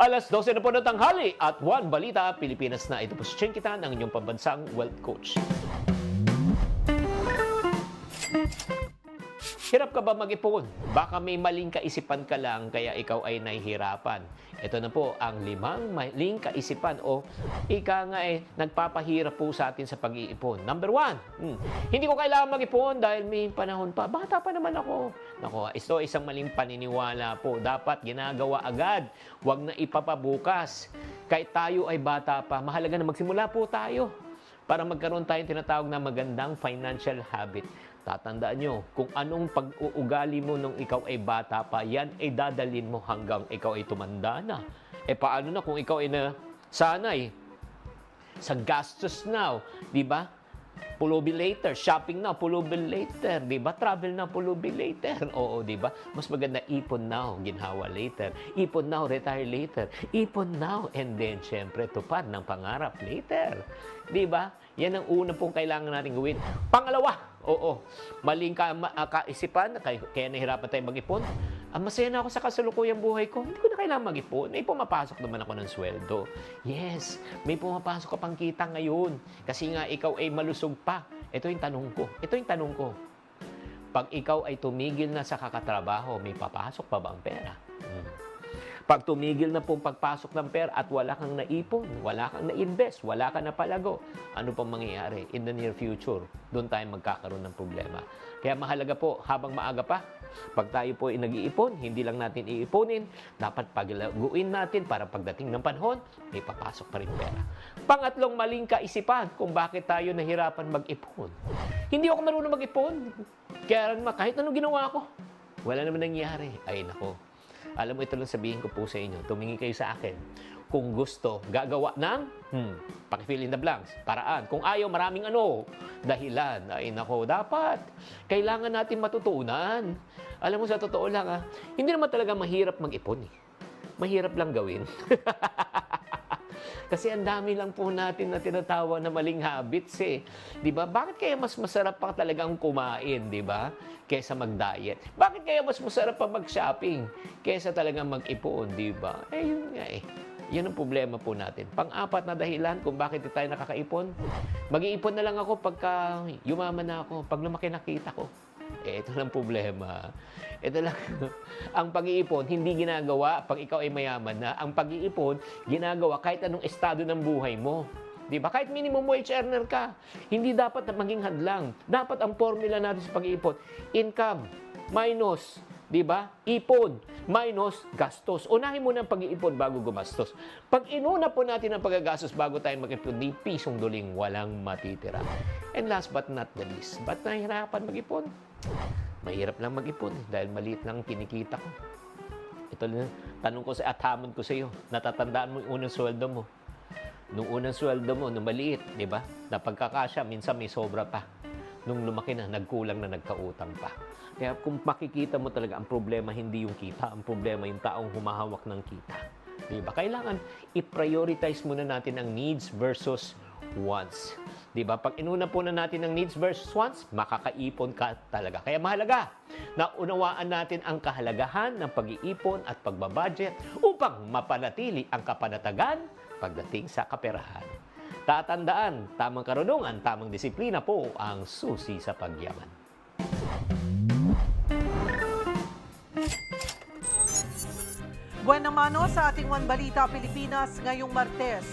Alas 12 na po ng tanghali at One Balita Pilipinas na. Ito po si Cheng Kitan, ang inyong pambansang wealth coach. Hirap ka ba mag-ipon? Baka may maling kaisipan ka lang kaya ikaw ay nahihirapan. Ito na po ang 5 maling kaisipan o ika nga nagpapahirap po sa atin sa pag-iipon. Number 1, hindi ko kailangan mag-ipon dahil may panahon pa. Bata pa naman ako. Nako, ito isang maling paniniwala po. Dapat ginagawa agad. Huwag na ipapabukas. Kahit tayo ay bata pa, mahalaga na magsimula po tayo para magkaroon tayong tinatawag na magandang financial habit. Tatandaan nyo, kung anong pag-uugali mo nung ikaw ay bata pa, yan ay dadalin mo hanggang ikaw ay tumanda na. Paano na kung ikaw ay nasanay sa gastos now, di ba? Pulubi later, shopping now, pulubi later, di ba? Travel now, pulubi later. Oo, di ba? Mas maganda ipon now, ginhawa later. Ipon now, retire later. Ipon now, and then, syempre, tupad ng pangarap later. Di ba? Yan ang una pong kailangan natin gawin. Pangalawa, maling kaisipan, kaya nahirapan tayo mag-ipon. Masaya na ako sa kasalukuyang buhay ko. Hindi ko na kailangan mag-ipon. May pumapasok naman ako ng sweldo. Yes, may pumapasok ka pang kita ngayon. Kasi nga ikaw ay malusog pa. Ito yung tanong ko. Pag ikaw ay tumigil na sa kakatrabaho, may papasok pa bang pera? Pag tumigil na pong pagpasok ng pera at wala kang naipon, wala kang na-invest, wala kang napalago, ano pang mangyayari in the near future? Doon tayo magkakaroon ng problema. Kaya mahalaga po, habang maaga pa, pag tayo po ay nag-iipon, hindi lang natin iiponin, dapat paglaguin natin para pagdating ng panahon, may papasok pa rin pera. Pangatlong maling kaisipan kung bakit tayo nahirapan mag-ipon. Hindi ako marunong mag-ipon. Kaya kahit anong ginawa ko, wala naman nangyari. Ay nako. Alam mo, ito lang sabihin ko po sa inyo. Tumingin kayo sa akin. Kung gusto, gagawa ng, paki-fill in the blanks, paraan. Kung ayaw, maraming dahilan. Ay nako, dapat. Kailangan natin matutunan. Alam mo, sa totoo lang, hindi naman talaga mahirap mag-ipon. Mahirap lang gawin. Kasi ang dami lang po natin na tinatawa na maling habits Di ba? Bakit kaya mas masarap pa talagang kumain, di ba? Kesa mag-diet. Bakit kaya mas masarap pa mag-shopping kesa talagang mag-ipon, di ba? Yun nga Yun ang problema po natin. Pang-apat na dahilan kung bakit tayo nakakaipon. Mag-iipon na lang ako pagka yumaman na ako, pag lumaki nakita ko. Ito lang problema. Ito lang. Ang pag-iipon, hindi ginagawa pag ikaw ay mayaman na. Ang pag-iipon, ginagawa kahit anong estado ng buhay mo. Di ba? Kahit minimum wage earner ka, hindi dapat maging hadlang. Dapat ang formula natin sa pag-iipon, income minus, di ba? Ipon minus gastos. Unahin mo ng pag-iipon bago gumastos. Pag inuna po natin ang paggagastos bago tayo mag-ipon, di pisong duling walang matitira. And last but not the least, ba't nahihirapan mag-ipon? Mahirap lang mag-ipon dahil maliit lang kinikita ko. Ito lang, tanong ko at hamon ko sa iyo, natatandaan mo yung unang sweldo mo. Nung unang sweldo mo, nung maliit, di ba? Na pagkakasya, minsan may sobra pa. Nung lumaki na, nagkulang na, nagkautang pa. Kaya kung makikita mo talaga, ang problema hindi yung kita, ang problema yung taong humahawak ng kita. Di ba? Kailangan i-prioritize muna natin ang needs versus wants. Di ba? Pag inuna po na natin ang needs versus wants, makakaipon ka talaga. Kaya mahalaga na unawaan natin ang kahalagahan ng pag-iipon at pagbabudget upang mapanatili ang kapanatagan pagdating sa kaperahan. Tatandaan, tamang karunungan, tamang disiplina po ang susi sa pagyaman. Buwan mano sa ating One Balita Pilipinas ngayong Martes.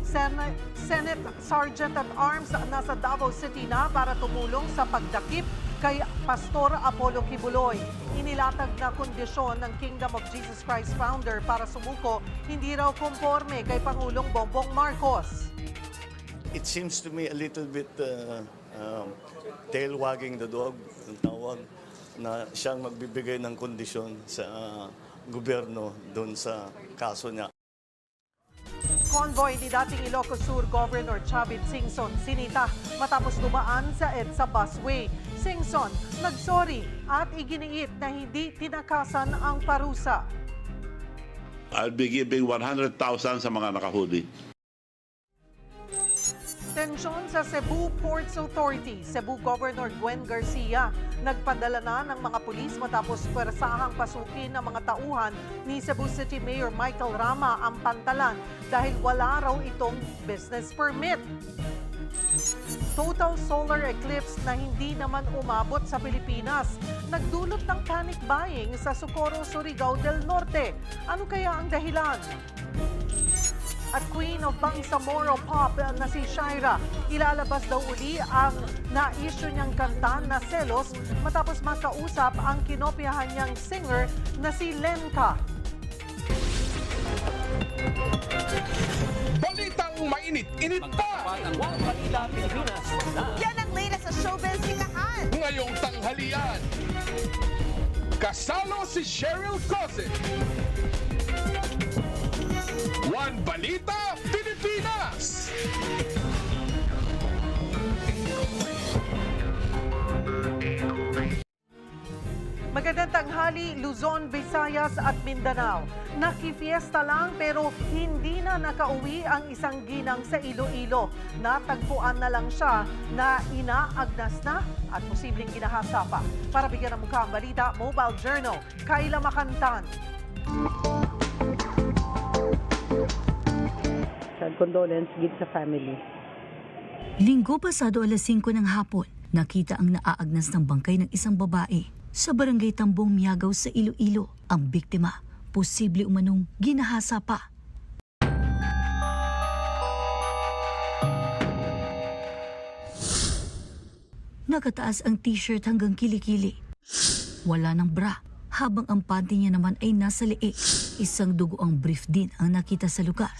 Senate Sergeant at Arms nasa Davao City na para tumulong sa pagdakip kay Pastor Apollo Kibuloy. Inilatag na kondisyon ng Kingdom of Jesus Christ founder para sumuko, hindi raw konforme kay Pangulong Bongbong Marcos. It seems to me a little bit tail wagging the dog, ang tawag, na siyang magbibigay ng kondisyon sa gobyerno doon sa kaso niya. Convoy ni dating Ilocos Sur Governor Chavit Singson sinita matapos dumaan sa EDSA busway. Singson nagsorry at iginiit na hindi tinakasan ang parusa. I'll be giving 100,000 sa mga nakahuli. Tensyon sa Cebu Ports Authority. Cebu Governor Gwen Garcia nagpadala na ng mga pulis matapos pwersahang pasukin ng mga tauhan ni Cebu City Mayor Michael Rama ang Pantalan dahil wala raw itong business permit. Total solar eclipse na hindi naman umabot sa Pilipinas. Nagdulot ng panic buying sa Socorro, Surigao del Norte. Ano kaya ang dahilan? At Queen of Bangsamoro Pop na si Shaira, ilalabas daw uli ang na-issue niyang kanta na Selos matapos makausap ang kinopyahan niyang singer na si Lenka. Balitang mainit-init pa! Balita Pilipinas na Yan ang latest sa showbiz sikahan. Ngayong tanghalian, kasalo si Cheryl Cosset. One Balita Pilipinas! Magandang tanghali, Luzon, Visayas at Mindanao. Nakifiesta lang pero hindi na nakauwi ang isang ginang sa Iloilo. Natagpuan na lang siya na inaagnas na at posibleng ginahasa pa. Para bigyan ng mukha ang balita, Mobile Journal, Kayla Makantan. Condolence gid sa family. Linggo pasado alas 5 ng hapon, nakita ang naaagnas ng bangkay ng isang babae sa barangay Tambong Miagaw sa Iloilo. Ang biktima, posible umanong ginahasa pa. Nakataas ang t-shirt hanggang kilikili. Wala ng bra, habang ang panty niya naman ay nasa leeg. Isang dugo ang brief din ang nakita sa lugar.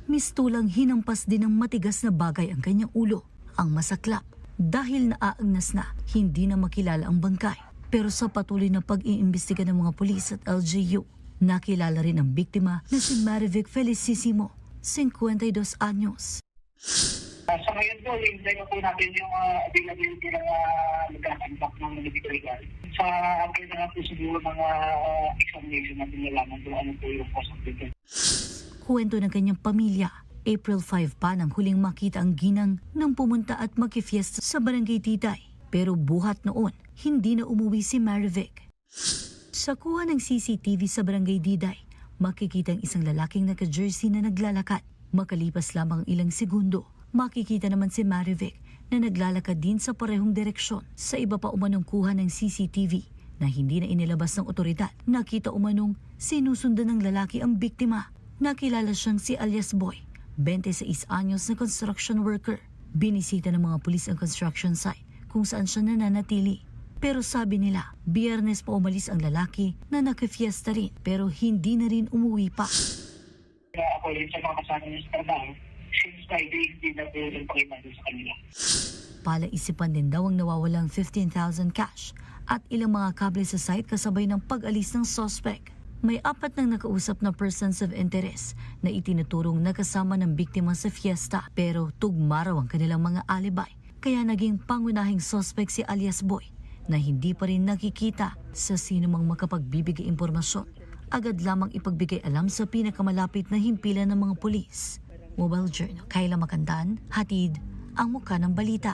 Mistulang hinampas din ng matigas na bagay ang kanyang ulo. Ang masaklap, dahil naaagnas na, hindi na makilala ang bangkay. Pero sa patuloy na pag-iimbestiga ng mga pulis at LGU, nakilala rin ang biktima na si Marivic Felicissimo, 52 anyos. Sa ngayon po, hintay na po natin yung availability ng nagkakandak ng medical legal. Sa after na nga po siguro mga examination natin nalaman kung ano po yung cause of death. Kwento ng kanyang pamilya, April 5 pa nang huling makita ang ginang nang pumunta at magkifiesta sa barangay Titay. Pero buhat noon, hindi na umuwi si Marivic. Sa kuha ng CCTV sa barangay Diday, makikita ang isang lalaking naka-jersey na naglalakad. Makalipas lamang ilang segundo, makikita naman si Marivic na naglalakad din sa parehong direksyon. Sa iba pa umanong kuha ng CCTV na hindi na inilabas ng otoridad, nakita umanong sinusundan ng lalaki ang biktima. Nakilala siyang si alias Boy, 26 anyos na construction worker. Binisita ng mga pulis ang construction site kung saan siya nananatili. Pero sabi nila, Biyernes pa umalis ang lalaki na nakafiesta rin pero hindi na rin umuwi pa. Ako rin sa mga kasama niya sa trabaho, since Friday, hindi na po rin pakimado sa kanila. Palaisipan din daw ang nawawalang 15,000 cash at ilang mga kable sa site kasabay ng pag-alis ng suspect. May 4 nang nakausap na persons of interest na itinuturong nakasama ng biktima sa fiesta pero tugma raw ang kanilang mga alibay. Kaya naging pangunahing suspect si alias Boy na hindi pa rin nakikita sa sino mang makapagbibigay impormasyon. Agad lamang ipagbigay alam sa pinakamalapit na himpilan ng mga pulis. Mobile Journal, Kayla Makantan, hatid ang mukha ng balita.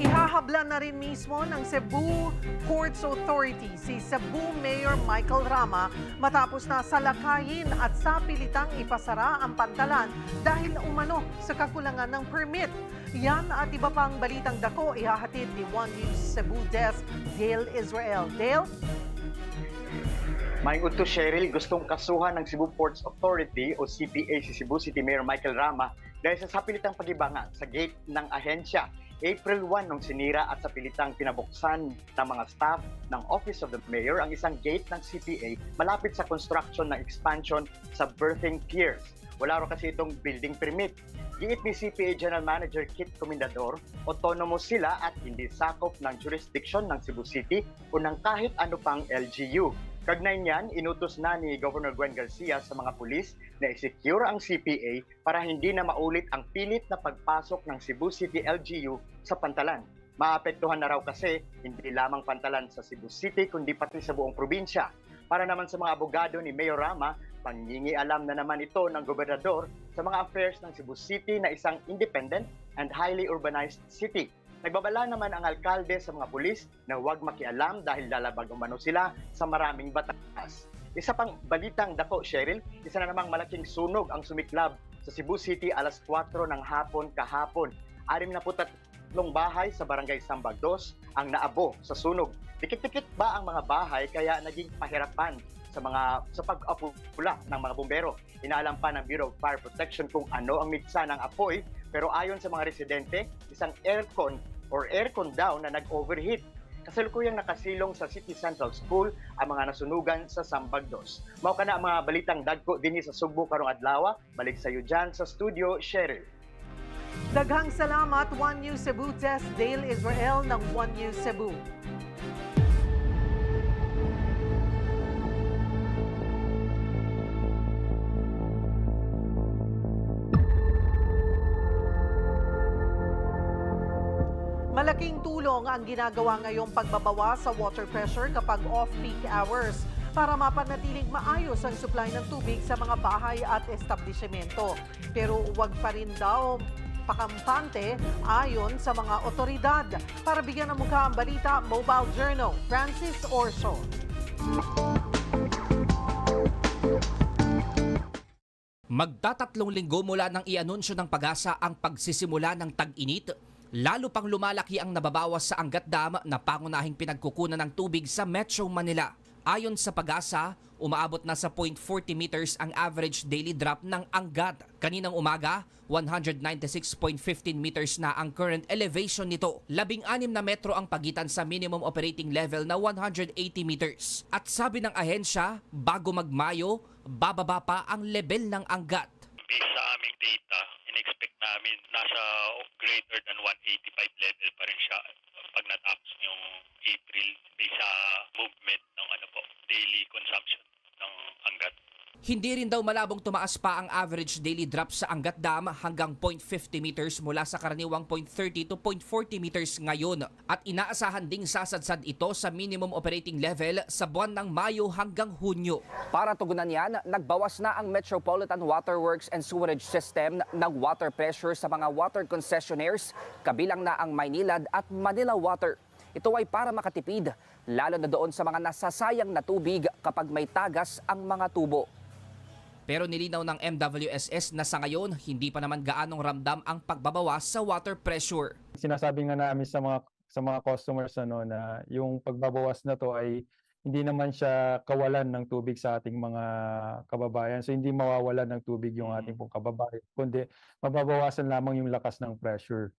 Ihahablan na rin mismo ng Cebu Ports Authority si Cebu Mayor Michael Rama matapos na salakayin at sapilitang ipasara ang Pantalan dahil umano sa kakulangan ng permit. Yan at iba pang balitang dako ihahatid ni One News Cebu Desk Dale Israel. Dale? May utos Cheryl, gustong kasuhan ng Cebu Ports Authority o CPA si Cebu City Mayor Michael Rama dahil sa sapilitang pagibangan sa gate ng ahensya. April 1 nung sinira at sapilitang pinabuksan ng mga staff ng Office of the Mayor ang isang gate ng CPA malapit sa construction ng expansion sa berthing piers. Wala raw kasi itong building permit. Giit ni CPA General Manager Kit Comendador, autonomo sila at hindi sakop ng jurisdiction ng Cebu City o ng kahit ano pang LGU. Kagnay niyan, inutos na ni Governor Gwen Garcia sa mga pulis na i-secure ang CPA para hindi na maulit ang pilit na pagpasok ng Cebu City LGU sa Pantalan. Maapektuhan na raw kasi hindi lamang Pantalan sa Cebu City kundi pati sa buong probinsya. Para naman sa mga abogado ni Mayor Rama, Pangingialam na naman ito ng gobernador sa mga affairs ng Cebu City na isang independent and highly urbanized city. Nagbabala naman ang alkalde sa mga pulis na huwag makialam dahil lalabag umano sila sa maraming batas. Isa pang balitang dako, Cheryl, isa na namang malaking sunog ang sumiklab sa Cebu City alas 4 ng hapon kahapon. 63 bahay sa barangay Sambag 2 ang naabo sa sunog. Dikit-dikit ba ang mga bahay kaya naging pahirapan sa pag-apula ng mga bumbero. Inaalam pa ng Bureau of Fire Protection kung ano ang mitsa ng apoy, pero ayon sa mga residente, isang aircon down na nag-overheat. Kasalukuyang nakasilong sa City Central School ang mga nasunugan sa Sambag 2. Mao kana ang mga balitang dagko dinhi sa Sugbo karong adlaw. Balik sa iyo dyan sa studio, Cheryl. Daghang salamat, One News Cebu Desk Dale Israel ng One News Cebu. Malaking tulong ang ginagawa ngayong pagbabawas sa water pressure kapag off-peak hours para mapanatiling maayos ang supply ng tubig sa mga bahay at establishmento. Pero huwag pa rin daw pakampante ayon sa mga otoridad. Para bigyan ng mukha ang balita, Mobile Journal, Francis Orso. Magtatatlong linggo mula nang i-anunsyo ng PAGASA ang pagsisimula ng tag-init, lalo pang lumalaki ang nababawas sa Angat Dam na pangunahing pinagkukunan ng tubig sa Metro Manila. Ayon sa PAGASA, umaabot na sa 0.40 meters ang average daily drop ng Angat. Kaninang umaga, 196.15 meters na ang current elevation nito. 16 na metro ang pagitan sa minimum operating level na 180 meters. At sabi ng ahensya, bago magmayo, bababa pa ang level ng Angat. Based sa aming data, in-expect namin nasa greater than 185 level pa rin siya pag natapos yung April based sa movement ng daily consumption ng Angat. Hindi rin daw malabong tumaas pa ang average daily drop sa Angat Dam hanggang 0.50 meters mula sa karaniwang 0.30 to 0.40 meters ngayon. At inaasahan ding sasadsad ito sa minimum operating level sa buwan ng Mayo hanggang Hunyo. Para tugunan yan, nagbawas na ang Metropolitan Waterworks and Sewerage System ng water pressure sa mga water concessionaires, kabilang na ang Maynilad at Manila Water. Ito ay para makatipid, lalo na doon sa mga nasasayang na tubig kapag may tagas ang mga tubo. Pero nilinaw ng MWSS na sa ngayon, hindi pa naman gaanong ramdam ang pagbabawas sa water pressure. Sinasabi nga namin sa mga customers na yung pagbabawas na to ay hindi naman siya kawalan ng tubig sa ating mga kababayan. So hindi mawawalan ng tubig yung ating pong kababayan, kundi mababawasan lamang yung lakas ng pressure.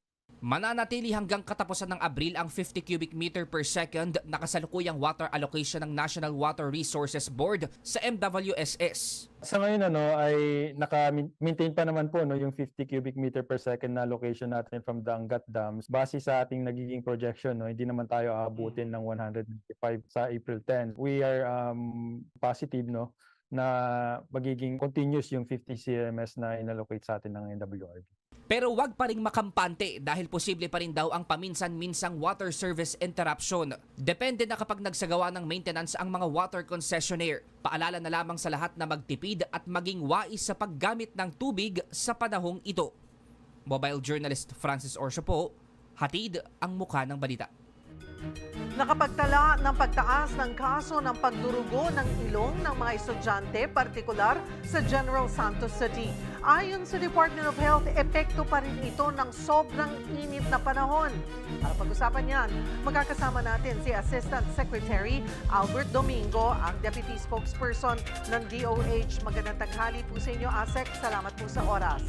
Mananatili hanggang katapusan ng Abril ang 50 cubic meter per second na kasalukuyang water allocation ng National Water Resources Board sa MWSS. Sa ngayon ay naka-maintain pa naman po yung 50 cubic meter per second na allocation natin from the Angat Dams. Base sa ating nagiging projection, hindi naman tayo aabutin ng 195 sa April 10. We are positive na magiging continuous yung 50 CMS na inallocate sa atin ng NWRB. Pero wag pa ring makampante dahil posible pa rin daw ang paminsan-minsang water service interruption. Depende na kapag nagsagawa ng maintenance ang mga water concessionaire. Paalala na lamang sa lahat na magtipid at maging wais sa paggamit ng tubig sa panahong ito. Mobile journalist Francis Orso po, hatid ang mukha ng balita. Nakapagtala ng pagtaas ng kaso ng pagdurugo ng ilong ng mga estudyante, partikular sa General Santos City. Ayon sa Department of Health, epekto pa rin ito ng sobrang init na panahon. Para pag-usapan yan, magkakasama natin si Assistant Secretary Albert Domingo, ang Deputy Spokesperson ng DOH. Magandang tanghali po sa inyo, ASEC. Salamat po sa oras.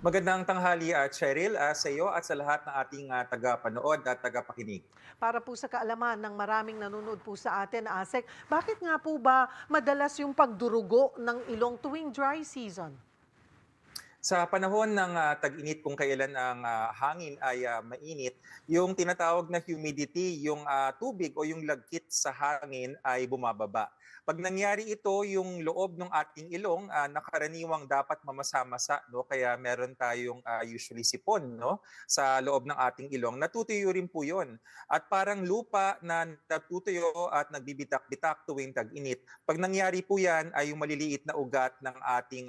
Magandang tanghali, Cheryl, sa iyo at sa lahat ng ating tagapanood at tagapakinig. Para po sa kaalaman ng maraming nanonood po sa atin, ASEC, bakit nga po ba madalas yung pagdurugo ng ilong tuwing dry season? Sa panahon ng tag-init, kung kailan ang hangin ay mainit, yung tinatawag na humidity, yung tubig o yung lagkit sa hangin ay bumababa. Pag nangyari ito, yung loob ng ating ilong, nakaraniwang dapat mamasa-masa, no? Kaya meron tayong usually sipon, no? Sa loob ng ating ilong. Natutuyo rin po yun. At parang lupa na natutuyo at nagbibitak-bitak tuwing tag-init. Pag nangyari po yan, ay yung maliliit na ugat ng ating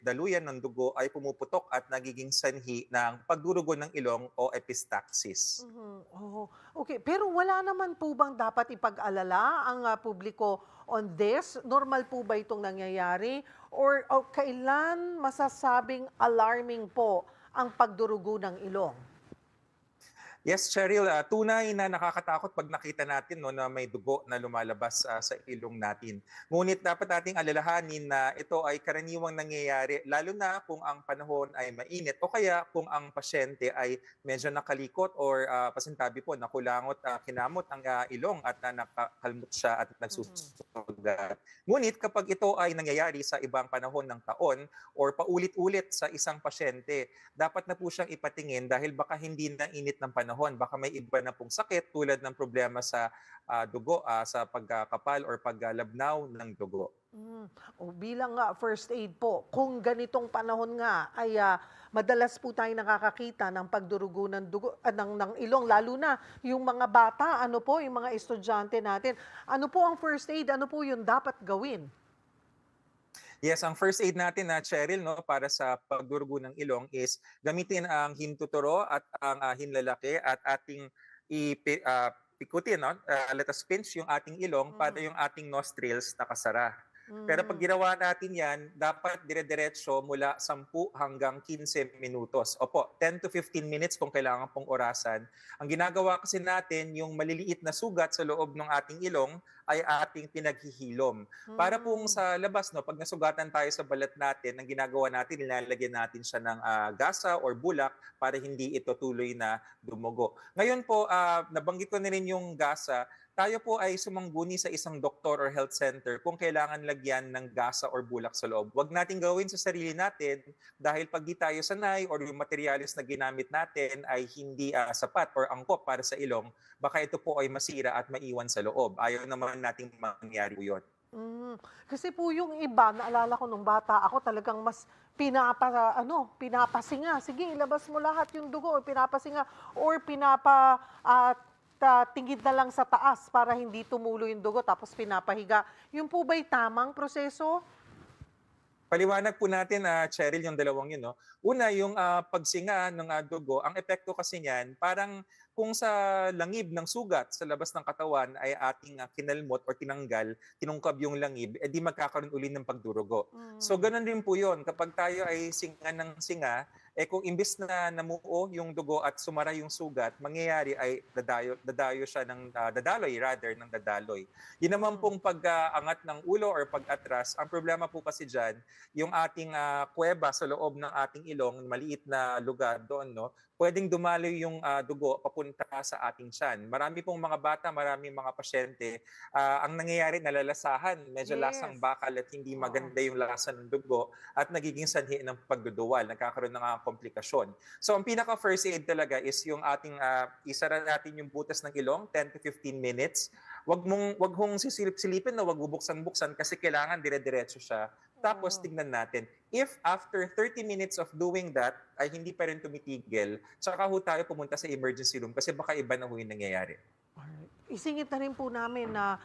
daluyan ng dugo ay pumuputok at nagiging sanhi ng pagdurugo ng ilong o epistaxis. Oh, okay. Pero wala naman po bang dapat ipag-alala ang publiko on this? Normal po ba itong nangyayari? Or kailan masasabing alarming po ang pagdurugo ng ilong? Yes, Cheryl, tunay na nakakatakot pag nakita natin, no, na may dugo na lumalabas sa ilong natin. Ngunit dapat nating alalahanin na ito ay karaniwang nangyayari, lalo na kung ang panahon ay mainit o kaya kung ang pasyente ay medyo nakalikot or pasintabi po, nakulangot, kinamot ang ilong at nakakalmot siya at nagsusugat. Ngunit kapag ito ay nangyayari sa ibang panahon ng taon or paulit-ulit sa isang pasyente, dapat na po siyang ipatingin dahil baka hindi na init ng panahon. Baka may iba na pong sakit tulad ng problema sa dugo, sa pagkakapal or paglalabnaw ng dugo. O bilang first aid po, kung ganitong panahon nga ay madalas po tayo nakakakita ng pagdurugo ng dugo ng ilong, lalo na yung mga bata, ano po, yung mga estudyante natin. Ano po ang first aid? Ano po yung dapat gawin? Yes, ang first aid natin na Cheryl, no, para sa pagdurugo ng ilong is gamitin ang hintuturo at ang hinlalaki at ating pikutin, no? Let us pinch yung ating ilong para yung ating nostrils nakasara. Pero pag ginawa natin yan, dapat dire-diretso mula 10 hanggang 15 minutos. Opo, 10 to 15 minutes kung kailangan pong orasan. Ang ginagawa kasi natin, yung maliliit na sugat sa loob ng ating ilong ay ating pinaghihilom. Para pong sa labas, no, pag nasugatan tayo sa balat natin, ang ginagawa natin, nilalagyan natin siya ng gasa or bulak para hindi ito tuloy na dumugo. Ngayon po, nabanggit ko na rin yung gasa. Tayo po ay sumangguni sa isang doktor or health center kung kailangan lagyan ng gasa or bulak sa loob. Huwag natin gawin sa sarili natin dahil pag di tayo sanay or yung materialis na ginamit natin ay hindi sapat or angkop para sa ilong, baka ito po ay masira at maiwan sa loob. Ayaw naman nating mangyari yun. Kasi po yung iba, naalala ko nung bata ako, talagang mas pinapasinga. Sige, ilabas mo lahat yung dugo, or pinapasinga, or tingid na lang sa taas para hindi tumulo yung dugo tapos pinapahiga. Yung po ba'y tamang proseso? Paliwanag po natin, Cheryl, yung dalawang yun. No? Una, yung pagsinga ng dugo, ang epekto kasi niyan, parang kung sa langib ng sugat sa labas ng katawan ay ating kinalmot o tinanggal, tinungkab yung langib, edi magkakaroon uli ng pagdurugo. So ganun din po yun. Kapag tayo ay singa ng singa, kung imbis na namuo yung dugo at sumara yung sugat, mangyayari ay dadaloy ng dadaloy. Yun naman pong pag-angat ng ulo or pag-atras, ang problema po kasi dyan, yung ating kuweba sa loob ng ating ilong, maliit na lugar doon, no, pwedeng dumaloy yung dugo papunta sa ating tiyan. Marami pong mga bata, maraming mga pasyente, ang nangyayari nalalasahan, medyo lasang bakal at hindi maganda yung lasa ng dugo at nagiging sanhi ng pagduduwal, nagkakaroon ng komplikasyon. So ang pinaka first aid talaga is yung ating isara natin yung butas ng ilong 10 to 15 minutes. Wag hong sisilip-silipin na wag bubuksan-buksan kasi kailangan dire-diretso siya. Tapos tignan natin. If after 30 minutes of doing that ay hindi pa rin tumitigil, saka ho tayo pumunta sa emergency room kasi baka iba na ho yung nangyayari. Isingit na rin po namin na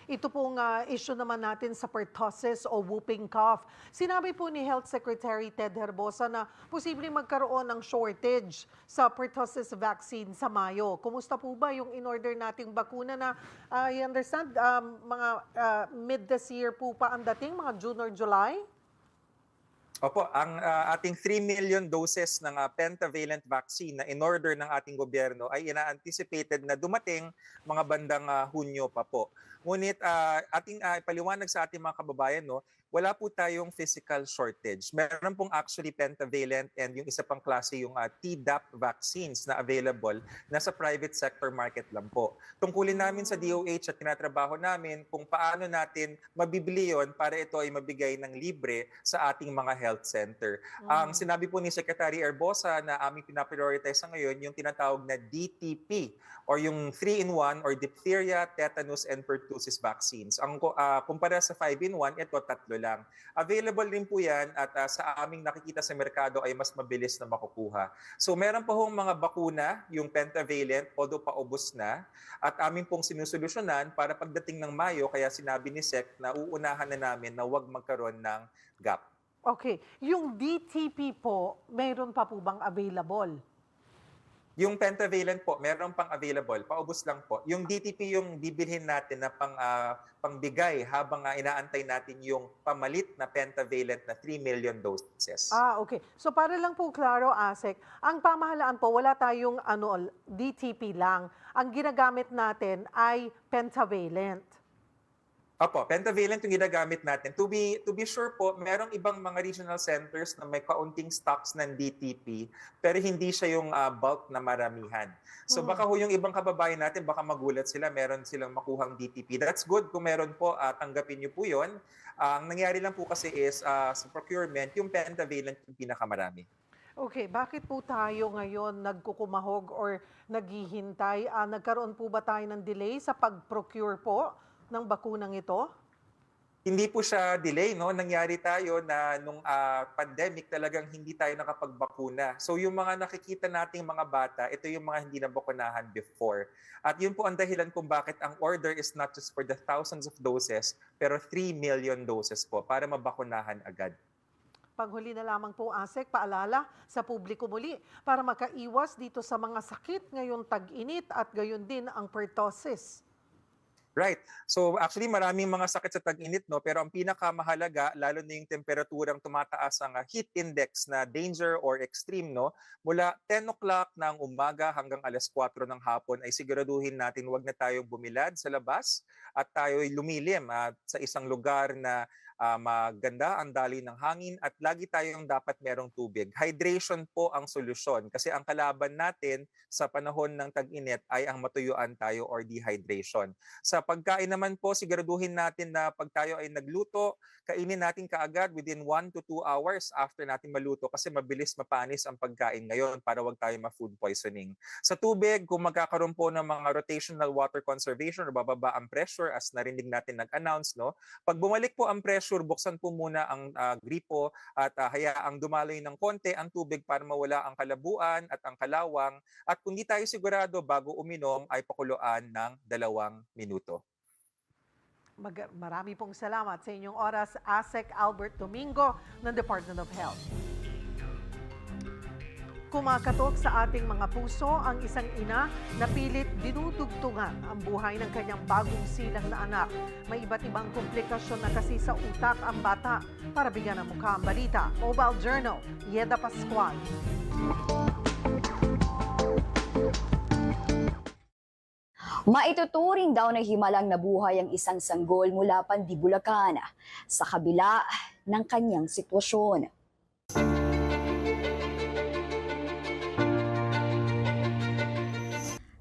ito pong issue naman natin sa pertussis o whooping cough. Sinabi po ni Health Secretary Ted Herbosa na posibleng magkaroon ng shortage sa pertussis vaccine sa Mayo. Kumusta po ba yung in-order nating bakuna na I understand mga mid this year po pa ang dating, mga June or July? Opo, ang ating 3 million doses ng pentavalent vaccine na in-order ng ating gobyerno ay ina-anticipated na dumating mga bandang Hunyo pa po. Ngunit ating ipaliwanag sa ating mga kababayan, no, wala po tayong physical shortage. Meron pong actually pentavalent and yung isa pang klase yung Tdap vaccines na available nasa private sector market lang po. Tungkulin namin sa DOH at tinatrabaho namin kung paano natin mabibili yon para ito ay mabigay ng libre sa ating mga health center. Ang sinabi po ni Secretary Erbosa na aming pinaprioritize sa ngayon yung tinatawag na DTP or yung 3-in-1 or diphtheria, tetanus, and pertussis vaccines. Ang kumpara sa 5-in-1, ito 3 lang. Available rin po yan at sa aming nakikita sa merkado ay mas mabilis na makukuha. So meron pa hong mga bakuna, yung pentavalent, although paubos na, at amin pong sinusolusyonan para pagdating ng Mayo, kaya sinabi ni Sec na uunahan na namin na huwag magkaroon ng gap. Okay. Yung DTP po, mayroon pa po bang available? Yung pentavalent po, meron pang available. Paubos lang po. Yung DTP yung bibilhin natin na pangbigay habang inaantay natin yung pamalit na pentavalent na 3 million doses. Okay. So para lang po klaro, Asek, ang pamahalaan po, wala tayong DTP lang. Ang ginagamit natin ay pentavalent. Opo, pentavalent yung ginagamit natin. To be sure po, merong ibang mga regional centers na may kaunting stocks ng DTP, pero hindi siya yung bulk na maramihan. So baka yung ibang kababayan natin, baka magulat sila, meron silang makuhang DTP. That's good kung meron po, tanggapin niyo po yun. Ang nangyari lang po kasi is sa procurement, yung pentavalent yung pinakamarami. Okay, bakit po tayo ngayon nagkukumahog or naghihintay? Nagkaroon po ba tayo ng delay sa pag-procure po ng bakunang ito? Hindi po siya delay, no? Nangyari tayo na nung pandemic talagang hindi tayo nakapagbakuna. So yung mga nakikita nating mga bata, ito yung mga hindi nabakunahan before. At yun po ang dahilan kung bakit ang order is not just for the thousands of doses, pero 3 million doses po para mabakunahan agad. Panghuli na lamang po, Asek, paalala sa publiko muli para makaiwas dito sa mga sakit ngayong tag-init at gayon din ang pertussis. Right. So actually maraming mga sakit sa tag-init, no, pero ang pinakamahalaga lalo na yung temperaturang tumataas ang heat index na danger or extreme, no, mula 10 o'clock ng umaga hanggang alas 4 ng hapon ay siguraduhin natin wag na tayong bumilad sa labas at tayo ay lumilim sa isang lugar na maganda ang daloy ng hangin at lagi tayong dapat merong tubig. Hydration po ang solusyon kasi ang kalaban natin sa panahon ng tag-init ay ang matuyuan tayo or dehydration. Sa pagkain naman po, siguraduhin natin na pag tayo ay nagluto, kainin natin kaagad within 1 to 2 hours after natin maluto kasi mabilis mapanis ang pagkain ngayon para wag tayo ma-food poisoning. Sa tubig, kung magkakaroon po ng mga rotational water conservation o bababa ang pressure as narinig natin nag-announce, no? Pag bumalik po ang pressure, buksan po muna ang gripo at hayaang dumaloy ng konti ang tubig para mawala ang kalabuan at ang kalawang. At kung di tayo sigurado bago uminom ay pakuluan ng 2 minuto. Marami pong salamat sa inyong oras, Asek Albert Domingo ng Department of Health. Kumakatok sa ating mga puso ang isang ina na pilit dinudugtungan ang buhay ng kanyang bagong silang na anak. May iba't ibang komplikasyon na kasi sa utak ang bata. Para bigyan ng mukha ang balita, Mobile Journal, Yeda Pascual. Maituturing daw na himalang nabuhay ang isang sanggol mula Pandibulacan sa kabila ng kanyang sitwasyon.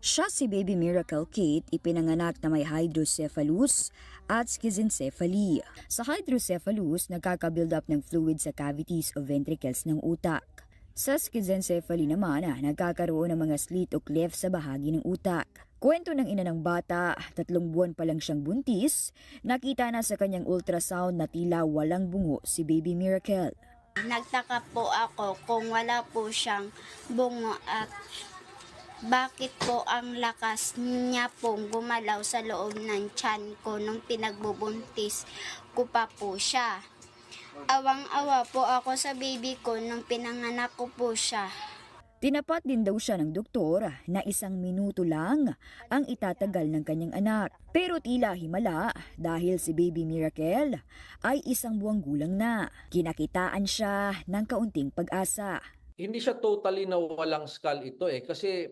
Siya si Baby Miracle Kate, ipinanganak na may hydrocephalus at schizencephaly. Sa hydrocephalus, nagkaka-build up ng fluid sa cavities o ventricles ng utak. Sa schizencephaly naman, nagkakaroon ng mga slit o cleft sa bahagi ng utak. Kwento ng ina ng bata, 3 buwan pa lang siyang buntis, nakita na sa kanyang ultrasound na tila walang bungo si Baby Miracle. Nagtaka po ako kung wala po siyang bungo at bakit po ang lakas niya pong gumalaw sa loob ng tiyan ko nung pinagbubuntis ko pa po siya. Awang-awa po ako sa baby ko nung pinanganak ko po siya. Tinapat din daw siya ng doktor na 1 minuto lang ang itatagal ng kanyang anak. Pero tila himala dahil si Baby Miracle ay 1 buwang gulang na. Kinakitaan siya ng kaunting pag-asa. Hindi siya totally na walang skull ito kasi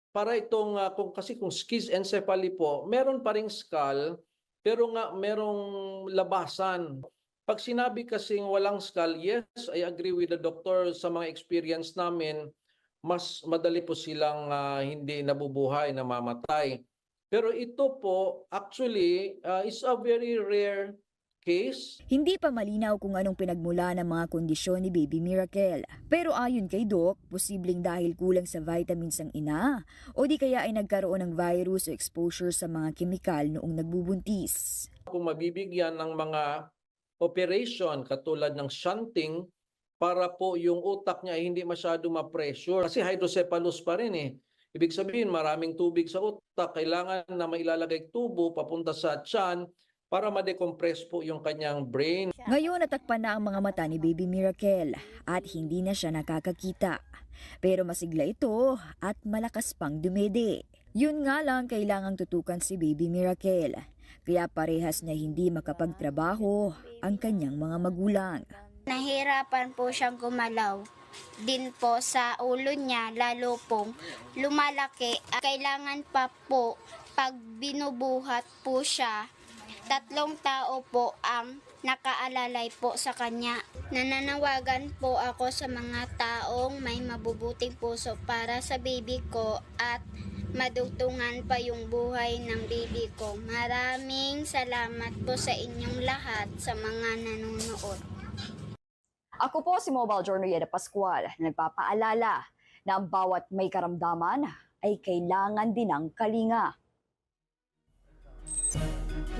para itong kung schizencephaly po, meron pa ring skull pero nga merong labasan. Pag sinabi kasing walang skull, yes, I agree with the doctor. Sa mga experience namin, mas madali po silang hindi nabubuhay, namamatay. Pero ito po, actually, is a very rare case. Hindi pa malinaw kung anong pinagmula ng mga kondisyon ni Baby Miracle. Pero ayon kay Doc, posibleng dahil kulang sa vitamins ang ina o di kaya ay nagkaroon ng virus o exposure sa mga kemikal noong nagbubuntis. Kung mabibigyan ng mga operation katulad ng shunting para po yung utak niya ay hindi masyado ma-pressure. Kasi hydrocephalus pa rin eh. Ibig sabihin maraming tubig sa utak, kailangan na mailalagay tubo papunta sa tiyan para ma-decompress po yung kanyang brain. Ngayon natakpan na ang mga mata ni Baby Miracle at hindi na siya nakakakita. Pero masigla ito at malakas pang dumede. Yun nga lang kailangang tutukan si Baby Miracle. Kaya parehas na hindi makapagtrabaho ang kanyang mga magulang. Nahirapan po siyang gumalaw. Din po sa ulo niya, lalo pong lumalaki. Kailangan pa po, pag binubuhat po siya, 3 tao po ang nakaalalay po sa kanya. Nananawagan po ako sa mga taong may mabubuting puso para sa baby ko at madugtungan pa yung buhay ng baby ko. Maraming salamat po sa inyong lahat sa mga nanonood. Ako po si Mobile Journal Yeda Pascual na nagpapaalala na ang bawat may karamdaman ay kailangan din ng kalinga.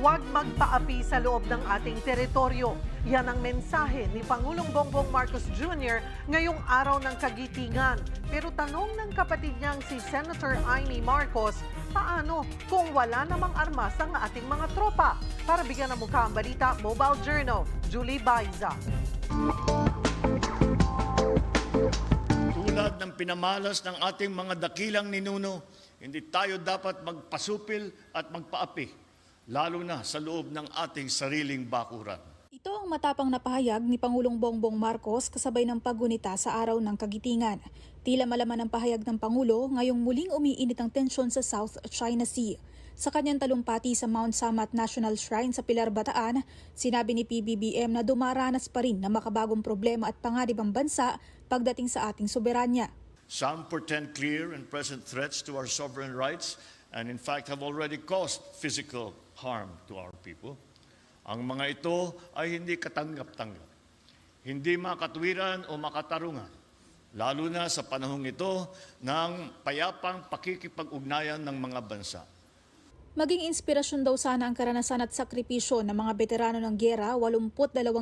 Huwag magpaapi sa loob ng ating teritoryo. Yan ang mensahe ni Pangulong Bongbong Marcos Jr. ngayong araw ng Kagitingan. Pero tanong ng kapatid niyang si Senator Amy Marcos, paano kung wala namang armas ang ating mga tropa? Para bigyan ng mukha ang balita, Mobile Journal, Julie Baiza. Tulad ng pinamalas ng ating mga dakilang ninuno, hindi tayo dapat magpasupil at magpaapi, lalo na sa loob ng ating sariling bakuran. Ito ang matapang na pahayag ni Pangulong Bongbong Marcos kasabay ng paggunita sa araw ng Kagitingan. Tila malaman ang pahayag ng Pangulo ngayong muling umiinit ang tensyon sa South China Sea. Sa kanyang talumpati sa Mount Samat National Shrine sa Pilar, Bataan, sinabi ni PBBM na dumaranas pa rin na makabagong problema at panganib ang bansa pagdating sa ating soberanya. Some portend clear and present threats to our sovereign rights and in fact have already caused physical harm to our people. Ang mga ito ay hindi katanggap-tanggap, hindi makatwiran o makatarungan, lalo na sa panahong ito ng payapang pakikipag-ugnayan ng mga bansa. Maging inspirasyon daw sana ang karanasan at sakripisyo ng mga veterano ng gyera, 82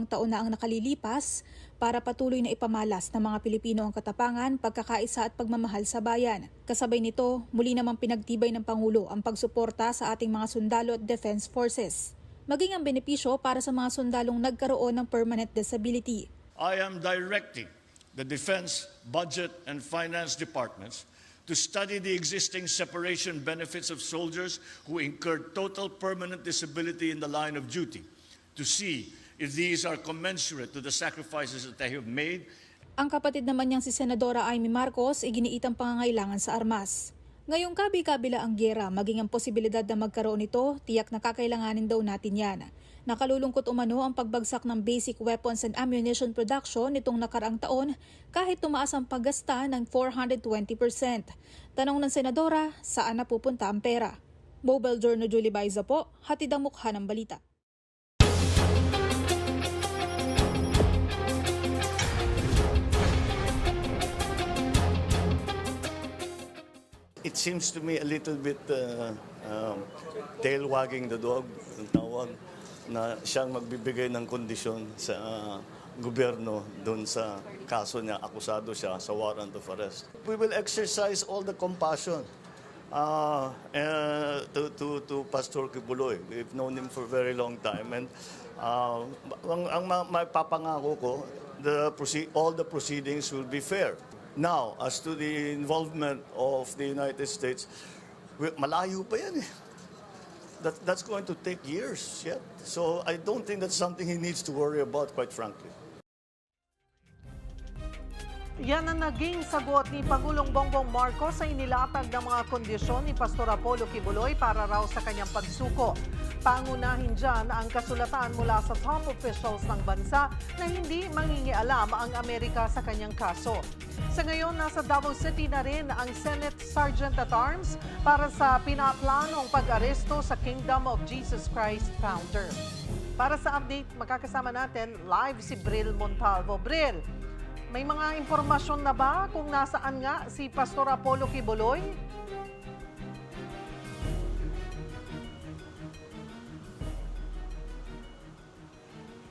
taon na ang nakalilipas, para patuloy na ipamalas ng mga Pilipino ang katapangan, pagkakaisa at pagmamahal sa bayan. Kasabay nito, muli namang pinagtibay ng Pangulo ang pagsuporta sa ating mga sundalo at defense forces. Maging ang benepisyo para sa mga sundalong nagkaroon ng permanent disability. I am directing the Defense, Budget and Finance Departments to study the existing separation benefits of soldiers who incurred total permanent disability in the line of duty, to see if these are commensurate to the sacrifices that they have made. Ang kapatid naman niyang si Senadora Amy Marcos iginiit ang pangangailangan sa armas. Ngayong kabi-kabila ang gyera, maging ang posibilidad na magkaroon nito, tiyak na kakailanganin daw natin yan. Nakalulungkot umano ang pagbagsak ng basic weapons and ammunition production nitong nakaraang taon kahit tumaas ang paggasta ng 420%. Tanong ng Senadora, saan napupunta ang pera? Mobile Journal Julie Baiza po, hatid ang mukha ng balita. It seems to me a little bit tail wagging the dog, ang tawag, na siyang magbibigay ng kondisyon sa gobyerno doon sa kaso niya, akusado siya sa warrant of arrest. We will exercise all the compassion to Pastor Kibuloy. We've known him for a very long time. And ang mapapangako ko, all the proceedings will be fair. Now, as to the involvement of the United States, malayo pa yan eh. That's going to take years yet. So I don't think that's something he needs to worry about, quite frankly. Yan ang naging sagot ni Pangulong Bongbong Marcos sa inilatag ng mga kondisyon ni Pastor Apollo Kibuloy para raw sa kanyang pagsuko. Pangunahin dyan ang kasulatan mula sa top officials ng bansa na hindi mangingialam ang Amerika sa kanyang kaso. Sa ngayon, nasa Davao City na rin ang Senate Sergeant at Arms para sa pinaplanong pag-aresto sa Kingdom of Jesus Christ founder. Para sa update, makakasama natin live si Bril Montalvo. Bril, may mga impormasyon na ba kung nasaan nga si Pastor Apollo Kibuloy?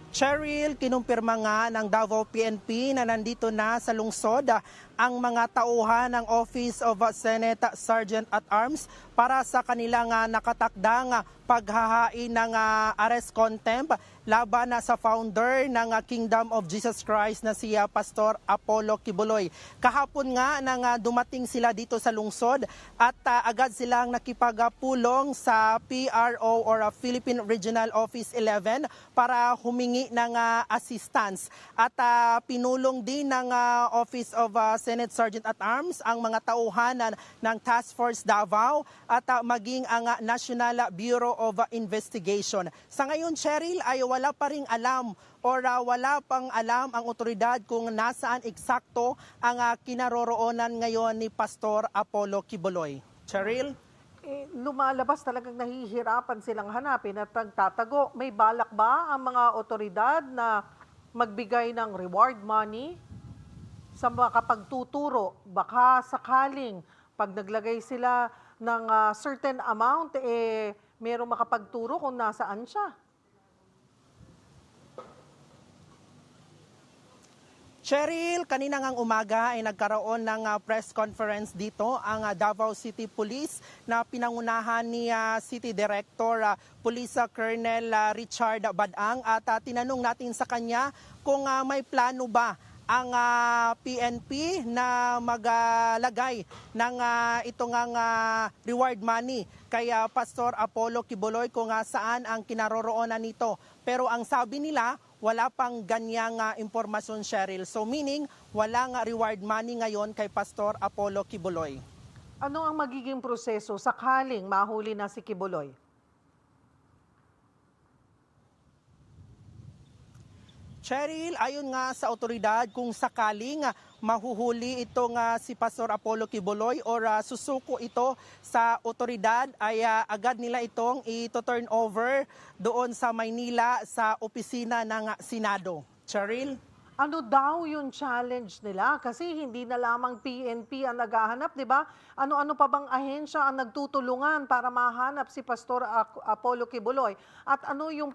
Cheryl, kinumpirma nga ng Davao PNP na nandito na sa lungsod ang mga tauhan ng Office of Senate Sergeant at Arms para sa kanilang nakatakdang paghahain ng arrest contempt laban sa founder ng Kingdom of Jesus Christ na si Pastor Apollo Kibuloy. Kahapon nga nang dumating sila dito sa lungsod at agad silang nakipagpulong sa PRO or Philippine Regional Office 11 para humingi ng assistance. At pinulong din ng Office of Senate Sergeant at Arms ang mga tauhan ng Task Force Davao at maging ang National Bureau of Investigation. Sa ngayon, Cheryl, ay wala pa ring alam or wala pang alam ang otoridad kung nasaan eksakto ang kinaroroonan ngayon ni Pastor Apollo Kibuloy. Cheryl? Lumalabas talagang nahihirapan silang hanapin at nagtatago. May balak ba ang mga otoridad na magbigay ng reward money sa mga kapagtuturo? Baka sakaling pag naglagay sila ng certain amount, merong makapagturo kung nasaan siya. Cheryl, kanina ngang umaga ay nagkaroon ng press conference dito ang Davao City Police na pinangunahan ni City Director Police Colonel Richard Badang at tinanong natin sa kanya kung may plano ba ang PNP na maglagay ng itong reward money kay Pastor Apollo Kibuloy kung saan ang kinaroroonan nito. Pero ang sabi nila, wala pang ganyang impormasyon, Cheryl. So meaning, walang reward money ngayon kay Pastor Apollo Kibuloy. Ano ang magiging proseso sakaling mahuli na si Kibuloy? Cheryl, ayon nga sa otoridad, kung sakaling mahuhuli itong si Pastor Apollo Kibuloy or susuko ito sa otoridad, ay agad nila itong ito-turn over doon sa Maynila sa opisina ng Senado. Cheryl? Ano daw yung challenge nila? Kasi hindi na lamang PNP ang naghahanap, di ba? Ano-ano pa bang ahensya ang nagtutulungan para mahanap si Pastor Apollo Kibuloy? At ano yung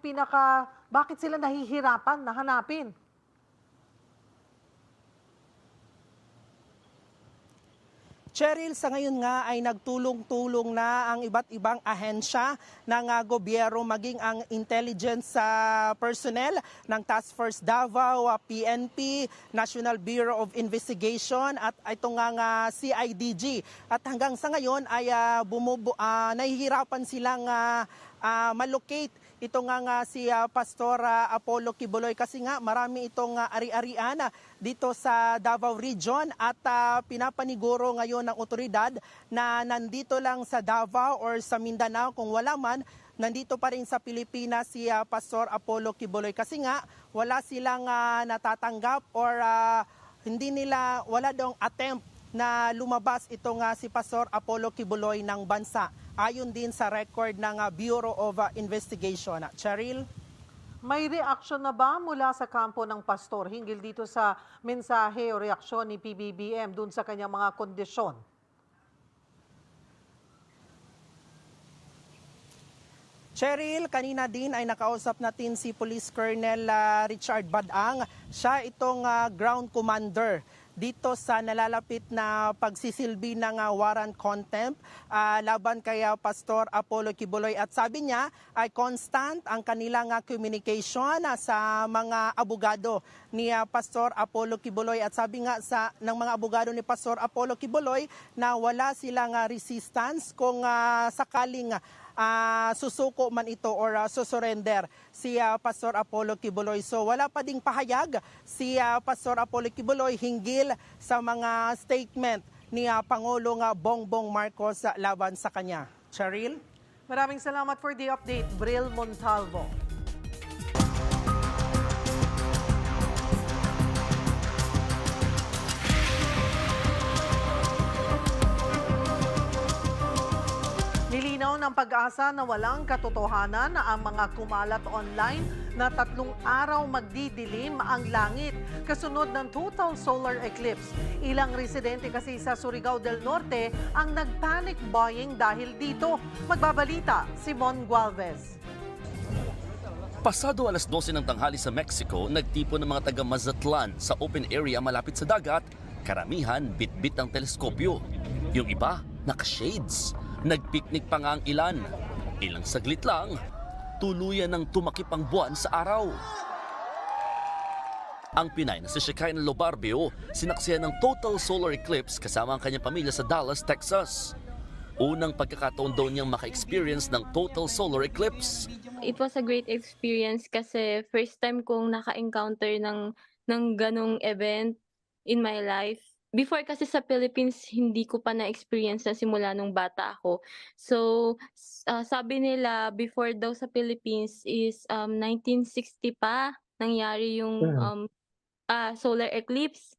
bakit sila nahihirapan na hanapin? Cheryl, sa ngayon nga ay nagtulong-tulong na ang iba't ibang ahensya ng gobyerno maging ang intelligence personnel ng Task Force Davao, PNP, National Bureau of Investigation at itong CIDG. At hanggang sa ngayon ay nahihirapan silang malocate ito nga si Pastor Apollo Kibuloy kasi nga marami itong ari-arian dito sa Davao Region at pinapaniguro ngayon ng otoridad na nandito lang sa Davao or sa Mindanao, kung wala man, nandito pa rin sa Pilipinas si Pastor Apollo Kibuloy kasi nga wala silang natatanggap or wala daw attempt na lumabas itong si Pastor Apollo Kibuloy ng bansa. Ayon din sa record ng Bureau of Investigation. Cheryl? May reaksyon na ba mula sa kampo ng pastor hinggil dito sa mensahe o reaksyon ni PBBM dun sa kanyang mga kondisyon? Cheryl, kanina din ay nakausap natin si Police Colonel Richard Badang. Siya itong ground commander dito sa nalalapit na pagsisilbi ng warrant contempt laban kay Pastor Apollo Kibuloy. At sabi niya ay constant ang kanilang communication sa mga abogado ni Pastor Apollo Kibuloy. At sabi nga ng mga abogado ni Pastor Apollo Kibuloy na wala silang resistance kung sakaling susuko man ito or susurrender si Pastor Apollo Kibuloy. So wala pa ding pahayag si Pastor Apollo Kibuloy hinggil sa mga statement ni Pangulong Bongbong Marcos laban sa kanya. Cheryl? Maraming salamat for the update, Bril Montalvo. Nilinaw ng Pag-asa na walang katotohanan na ang mga kumalat online na 3 araw magdidilim ang langit kasunod ng total solar eclipse. Ilang residente kasi sa Surigao del Norte ang nagpanic buying dahil dito. Magbabalita si Mon Gualvez. Pasado alas 12 ng tanghali sa Mexico, nagtipon ng mga taga Mazatlan sa open area malapit sa dagat. Karamihan bit-bit ang teleskopyo. Yung iba, naka-shades. Nagpiknik pa nga ang ilan. Ilang saglit lang, tuluyan ng tumakip ang buwan sa araw. Ang Pinay na si Shekinah Lobarbio, sinaksihan ng total solar eclipse kasama ang kanyang pamilya sa Dallas, Texas. Unang pagkakataon daw niyang maka-experience ng total solar eclipse. It was a great experience kasi first time kong naka-encounter ng ganong event in my life. Before kasi sa Philippines, hindi ko pa na-experience na simula nung bata ako. So, sabi nila before daw sa Philippines is 1960 pa nangyari yung solar eclipse.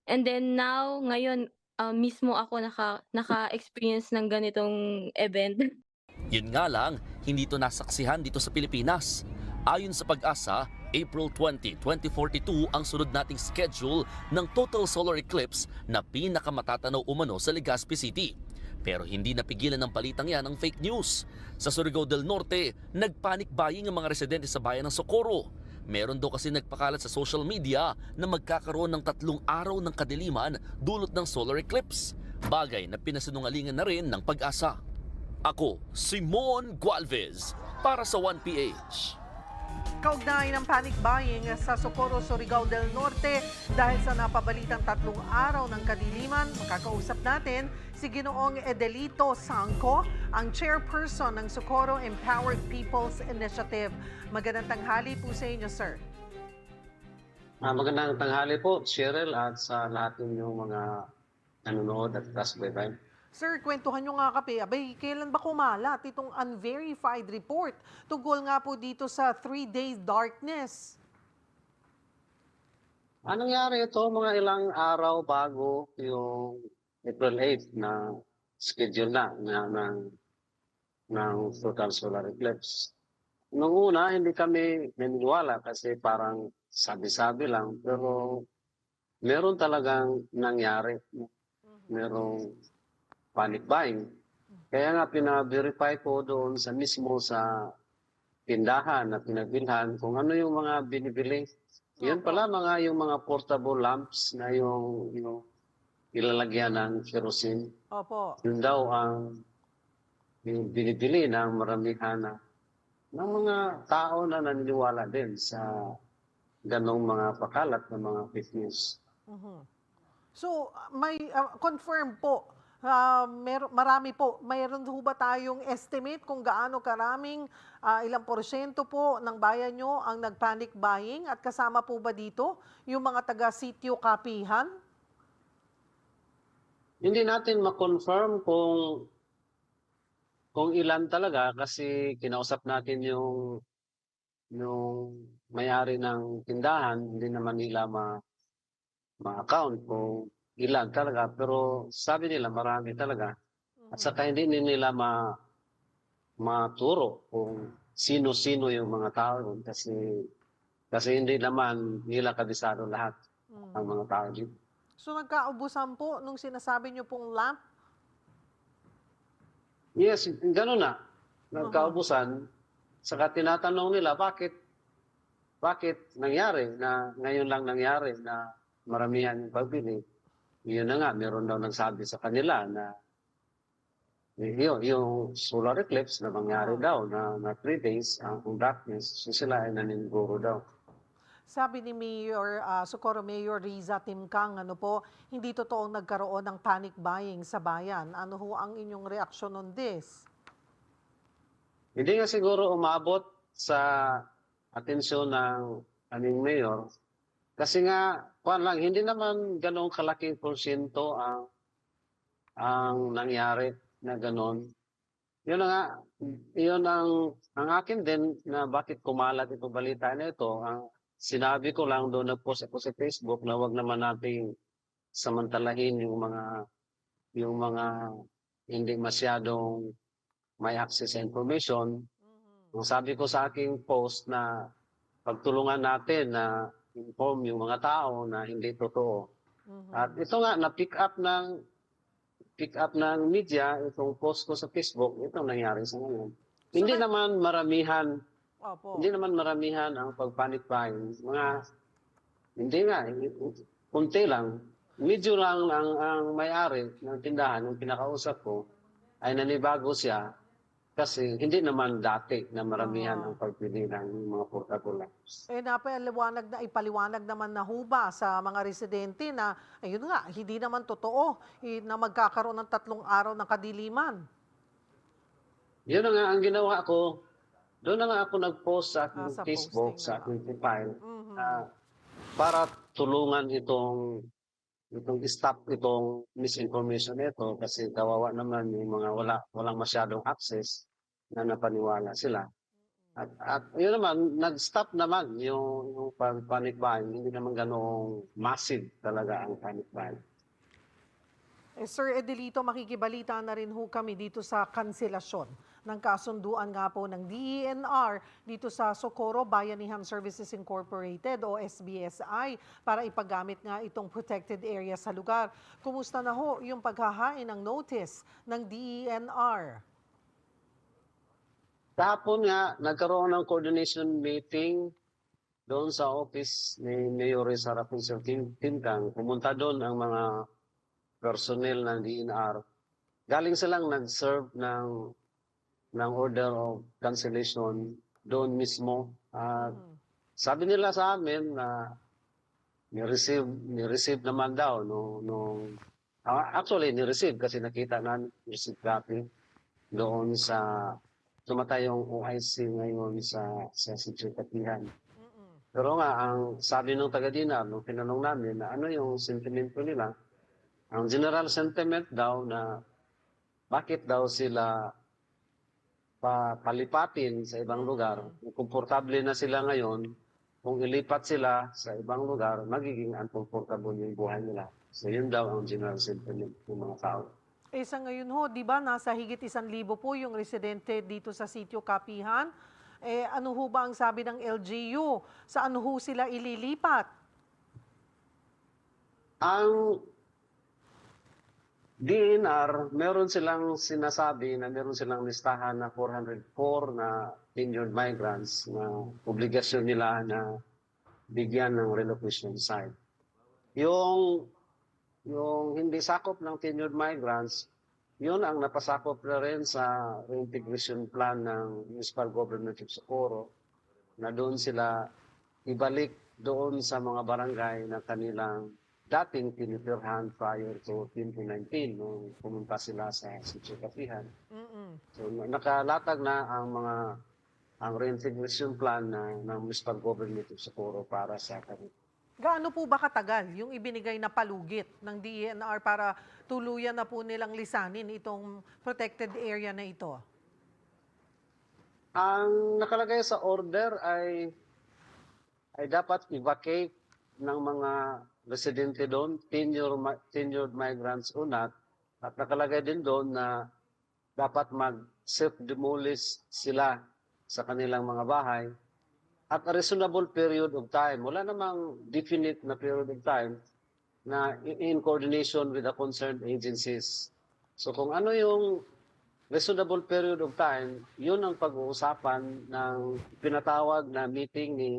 And then now, ngayon, mismo ako naka-experience ng ganitong event. Yun nga lang, hindi ito nasaksihan dito sa Pilipinas. Ayon sa Pag-asa, April 20, 2042 ang sunod nating schedule ng total solar eclipse na pinakamatatanaw umano sa Legazpi City. Pero hindi napigilan ng balitang yan ang fake news. Sa Surigao del Norte, nagpanic buying ang mga residente sa bayan ng Socorro. Meron daw kasi nagpakalat sa social media na magkakaroon ng 3 araw ng kadiliman dulot ng solar eclipse. Bagay na pinasinungalingan na rin ng Pag-asa. Ako, Simon Gualvez, para sa 1PH. Kaugnay ng panic buying sa Socorro, Surigao del Norte dahil sa napabalitang 3 araw ng kadiliman, makakausap natin si Ginoong Edelito Sangco, ang chairperson ng Socorro Empowered People's Initiative. Magandang tanghali po sa inyo, sir. Magandang tanghali po, Cheryl, at sa lahat ng mga nanonood at kasbay. Sir, kwentuhan nyo nga kape, abay, kailan ba kumalat itong unverified report tungkol nga po dito sa 3 days darkness? Anong nangyari ito mga ilang araw bago yung April 8 na schedule ng total solar eclipse. Noong una, hindi kami naniniwala kasi parang sabi-sabi lang, pero meron talagang nangyari. Merong panic buying. Kaya nga pina-verify ko doon sa mismo sa tindahan na pinagbilhan kung ano yung mga binibili. Yan pala yung mga portable lamps na yung ilalagyan ng kerosene. Opo. Yun daw ang yung binibili ng maramihan ng mga tao na naniniwala din sa ganong mga pakalat ng mga fake news. So, may confirm po, marami po, mayroon ho ba tayong estimate kung gaano karaming, ilang porsyento po ng bayan nyo ang nag-panic buying at kasama po ba dito yung mga taga-sitio kapihan? Hindi natin ma-confirm kung ilan talaga kasi kinausap natin yung may-ari ng tindahan, hindi naman nila ma-account kung ilan talaga, pero sabi nila marami talaga. At saka hindi nila maturo kung sino-sino yung mga tao kasi hindi naman nila kabisado lahat ang mga tao dito. So nagkaubusan po nung sinasabi nyo pong lamp? Yes, gano'n na. Nagkaubusan. Saka tinatanong nila bakit nangyari na ngayon lang nangyari na maramihan yung pagbili. Yun na nga, meron daw nagsabi sa kanila na yung solar eclipse na mangyari daw na 3 days ang darkness, so sila ay naniniguro daw. Sabi ni Mayor, Socorro Mayor Riza Timkang, hindi totoong nagkaroon ng panic buying sa bayan. Ano ho ang inyong reaksyon on this? Hindi nga siguro umabot sa atensyon ng aming mayor kasi nga, hindi naman ganong kalaking porsyento ang nangyari na ganon. Yun na nga, yun ang akin din na bakit kumalat itong balita na ito. Ang sinabi ko lang doon, nag-post ako sa Facebook na wag naman nating samantalahin yung mga hindi masyadong may access sa information. Ang sabi ko sa aking post na pagtulungan natin na inform yung mga tao na hindi totoo. At ito nga, na-pick up ng media, itong post ko sa Facebook, ito nangyari sa ngayon. Hindi naman maramihan ang pag-panic buying. Hindi nga, kunti lang. Medyo lang ang may-ari ng tindahan, yung pinakausap ko, ay nanibago siya kasi hindi naman dati na maramihan ang pagpili ng mga portable lamps. Ipaliwanag naman na huba sa mga residente na, ayun nga, hindi naman totoo na magkakaroon ng 3 araw ng kadiliman. Yun na nga ang ginawa ko. Doon na nga ako nag-post sa aking Facebook, sa aking profile, para tulungan itong stop itong misinformation nito kasi kawawa naman yung mga walang masyadong access na napaniwala sila. At yun naman, nag-stop naman yung panic buying. Hindi naman ganoong massive talaga ang panic buying. Sir Edelito, makikibalita na rin ho kami dito sa kanselasyon ng kasunduan nga po ng DENR dito sa Socorro Bayanihan Services Incorporated o SBSI para ipagamit nga itong protected area sa lugar. Kumusta na ho yung paghahain ng notice ng DENR? Kahapon nga, nagkaroon ng coordination meeting doon sa office ni Mayor Sarapin Sir Timkang. Pumunta doon ang mga personnel ng DENR. Galing silang nag-serve ng order of cancellation doon mismo. Sabi nila sa amin na ni-receive naman daw. Actually, ni-receive kasi nakita na receive copy doon sa tumatay yung OIC ngayon sa Secretarihan. Pero nga, ang sabi ng taga-DENR, nung tinanong namin na ano yung sentimento nila, ang general sentiment daw na bakit daw sila palipatin sa ibang lugar. Komportable na sila ngayon. Kung ilipat sila sa ibang lugar, magiging uncomfortable yung buhay nila. So yun daw ang general sentiment ng mga tao. Sa ngayon ho, di ba, nasa higit 1,000 po yung residente dito sa Sitio Kapihan. Ano ho ba ang sabi ng LGU? Saan ho sila ililipat? Ang DENR, meron silang sinasabi na meron silang listahan na 404 na tenured migrants na obligasyon nila na bigyan ng relocation site. Yung hindi sakop ng tenured migrants, yun ang napasakop na rin sa reintegration plan ng Municipal Government of Socorro na doon sila ibalik doon sa mga barangay na kanilang dating tinitirhan prior to 2019 nung pumunta sila sa Sitio Kapihan. So nakalatag na ang reintegration plan ng Municipal Government of Socorro para sa kanila. Gaano po ba katagal yung ibinigay na palugit ng DENR para tuluyan na po nilang lisanin itong protected area na ito? Ang nakalagay sa order ay dapat i-vacate ng mga residente doon, tenured migrants o not, at nakalagay din doon na dapat mag-self-demolish sila sa kanilang mga bahay at a reasonable period of time. Wala namang definite na period of time na in coordination with the concerned agencies. So kung ano yung reasonable period of time, yun ang pag-uusapan ng pinatawag na meeting ni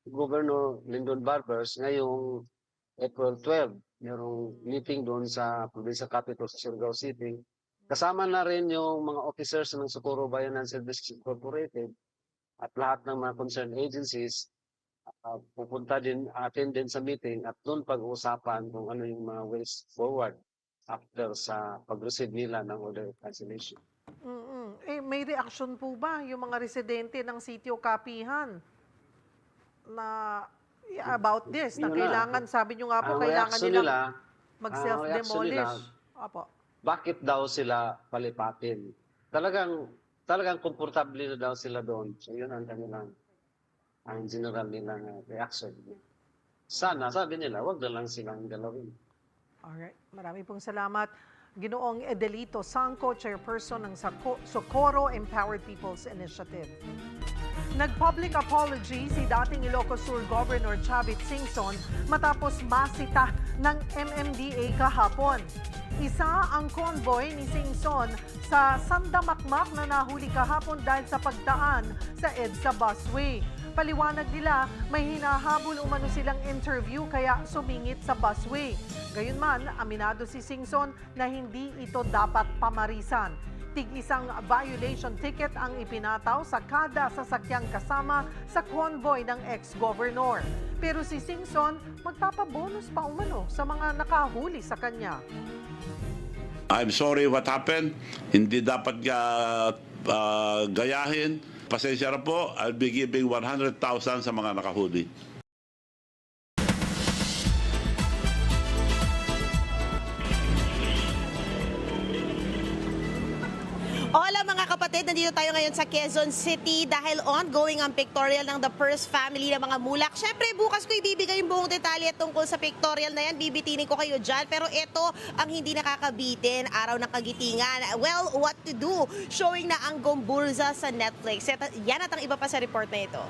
Governor Lyndon Barbers ngayong April 12. Merong meeting doon sa provincial capital sa Surigao City. Kasama na rin yung mga officers ng Socorro Bayanan Services Incorporated at lahat ng mga concerned agencies pupunta din, attend din sa meeting at doon pag-uusapan kung ano yung mga ways forward after sa pag-receive nila ng order of cancellation. May reaksyon po ba yung mga residente ng Sitio Kapihan na about this? Na Yun na. kailangan, sabi nyo nga po, Ang kailangan reaksyon nilang nila, mag-self-demolish. Opo. bakit daw sila palipatin? Talagang komportable na daw sila doon. So yun ang kanilang, ang general nilang reaction. Sana, sabi nila, wag na lang silang galawin. Alright. Marami pong salamat. Ginoong Edelito Sangco, chairperson ng Socorro Empowered People's Initiative. Nag-public apology si dating Ilocos Sur Governor Chavit Singson matapos masita ng MMDA kahapon. Isa ang convoy ni Singson sa Sandamakmak na nahuli kahapon dahil sa pagdaan sa EDSA busway. Paliwanag nila, may hinahabol umano silang interview kaya sumingit sa busway. Gayunman, aminado si Singson na hindi ito dapat pamarisan. Tig-isang violation ticket ang ipinataw sa kada sasakyang kasama sa convoy ng ex-governor. Pero si Singson magpapabonus pa umano sa mga nakahuli sa kanya. I'm sorry what happened. Hindi dapat gayahin. Pasensya na po. I'll be giving 100,000 sa mga nakahuli. Hola mga kapatid, nandito tayo ngayon sa Quezon City dahil ongoing ang pictorial ng The Purse family ng mga mulak. Siyempre, bukas ko ibibigay yung buong detalye tungkol sa pictorial na yan. Bibitinin ko kayo dyan. Pero ito ang hindi nakakabitin, araw ng kagitingan. Well, what to do? Showing na ang Gomburza sa Netflix. Yan at ang iba pa sa report na ito.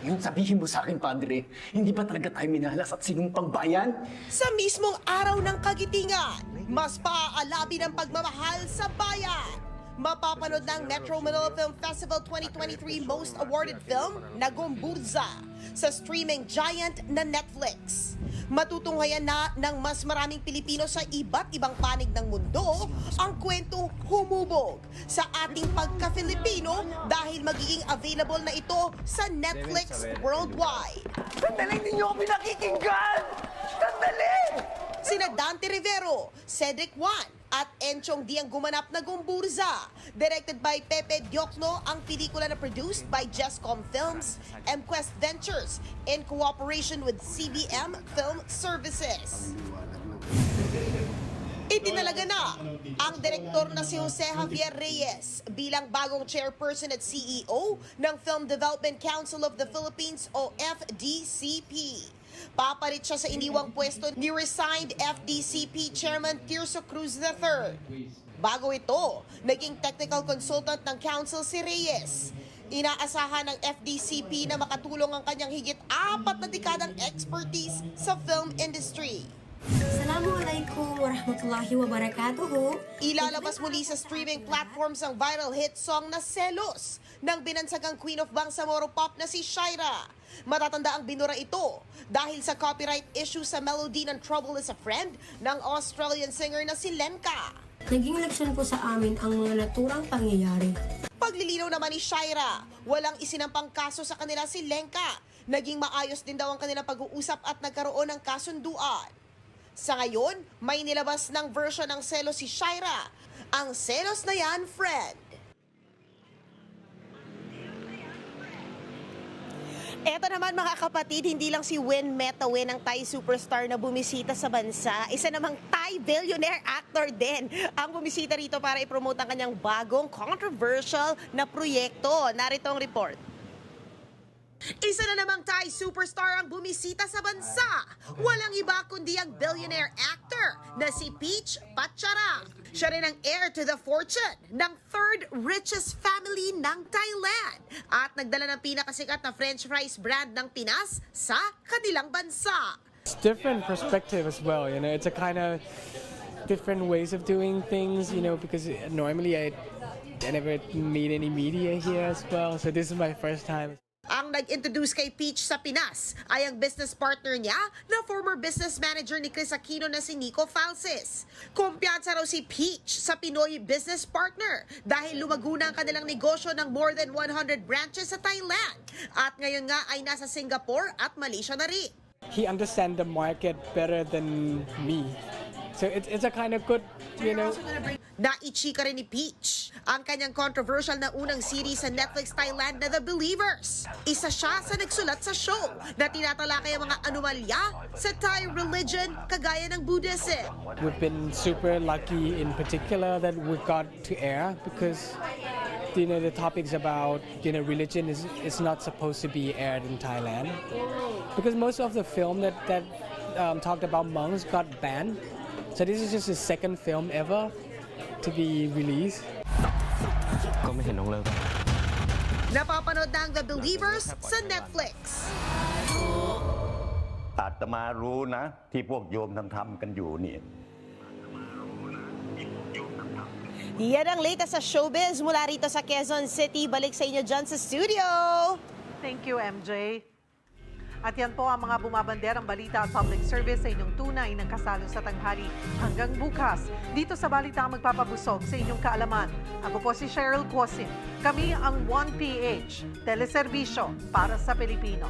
Yung sabihin mo sa akin, Padre, hindi ba talaga tayo minalas at sinumpang bayan? Sa mismong araw ng kagitingan, mas paaalabi ng pagmamahal sa bayan. Mapapanood ng Metro Manila Film Festival 2023 Most Awarded Film na Gomburza sa streaming giant na Netflix. Matutunghayan na ng mas maraming Pilipino sa iba't ibang panig ng mundo ang kwentong humubog sa ating pagka-Filipino dahil magiging available na ito sa Netflix worldwide. Sandali, hindi niyo ako pinakikinggan! Sandali! Sina Dante Rivero, Cedric Juan at Enchong Di ang gumanap na Gomburza. Directed by Pepe Diokno, ang pelikula na produced by Jescom Films, MQuest Ventures in cooperation with CBM Film Services. Itinalaga na ang direktor na si Jose Javier Reyes bilang bagong chairperson at CEO ng Film Development Council of the Philippines o FDCP. Papalit siya sa iniwang pwesto ni resigned FDCP Chairman Tirso Cruz III. Bago ito, naging technical consultant ng council si Reyes. Inaasahan ng FDCP na makatulong ang kanyang higit 4 na dekadang expertise sa film industry. Assalamualaikum warahmatullahi wabarakatuh. Ilalabas muli sa streaming platforms ang viral hit song na Selos ng binansagang Queen of Bangsamoro Pop na si Shaira. Matatanda ang binura ito dahil sa copyright issue sa melody ng Trouble is a Friend ng Australian singer na si Lenka. Naging leksyon po sa amin ang mga naturang pangyayari. Paglilinaw naman ni Shaira, walang isinampang kaso sa kanila si Lenka. Naging maayos din daw ang kanilang pag-uusap at nagkaroon ng kasunduan. Sa ngayon, may nilabas ng version ng Selos si Shaira. Ang Selos na yan, friend. Eto naman mga kapatid, hindi lang si Win Metawin ang Thai superstar na bumisita sa bansa. Isa namang Thai billionaire actor din ang bumisita rito para ipromote ang kanyang bagong controversial na proyekto. Narito ang report. Isa na namang Thai superstar ang bumisita sa bansa. Walang iba kundi ang billionaire actor na si Peach Patcharang. Siya rin ang heir to the fortune ng third richest family ng Thailand at nagdala ng pinakasikat na French fries brand ng Pinas sa kanilang bansa. It's different perspective as well, you know, it's a kind of different ways of doing things, you know, because normally I never meet any media here as well, so this is my first time. Ang nag-introduce kay Peach sa Pinas ay ang business partner niya na former business manager ni Chris Aquino na si Nico Falces. Kumpiyansa raw si Peach sa Pinoy business partner dahil lumago na ang kanilang negosyo ng more than 100 branches sa Thailand. At ngayon nga ay nasa Singapore at Malaysia na rin. He understands the market better than me. So it's a kind of good, you know. Naichika rin ni Peach ang kanyang controversial na unang series sa Netflix Thailand na The Believers. Isa siya sa nagsulat sa show na tinatalakay ang mga anomalya sa Thai religion kagaya ng Buddhism. We've been super lucky in particular that we got to air because the topics about religion is not supposed to be aired in Thailand because most of the film that talked about monks got banned. So this is just the second film ever to be released. Napapanood na ang The Believers sa Netflix. อาตมารู้นะที่พวกโยมทำกันอยู่นี่ Yan ang latest sa showbiz mula rito sa Quezon City. Balik sa inyo dyan sa studio. Thank you, MJ. At yan po ang mga bumabanderang balita at public service sa inyong tunay ng kasalo sa tanghali. Hanggang bukas, dito sa Balita magpapabusog sa inyong kaalaman. Ako po si Cheryl Quosin. Kami ang 1PH, teleserbisyo para sa Pilipino.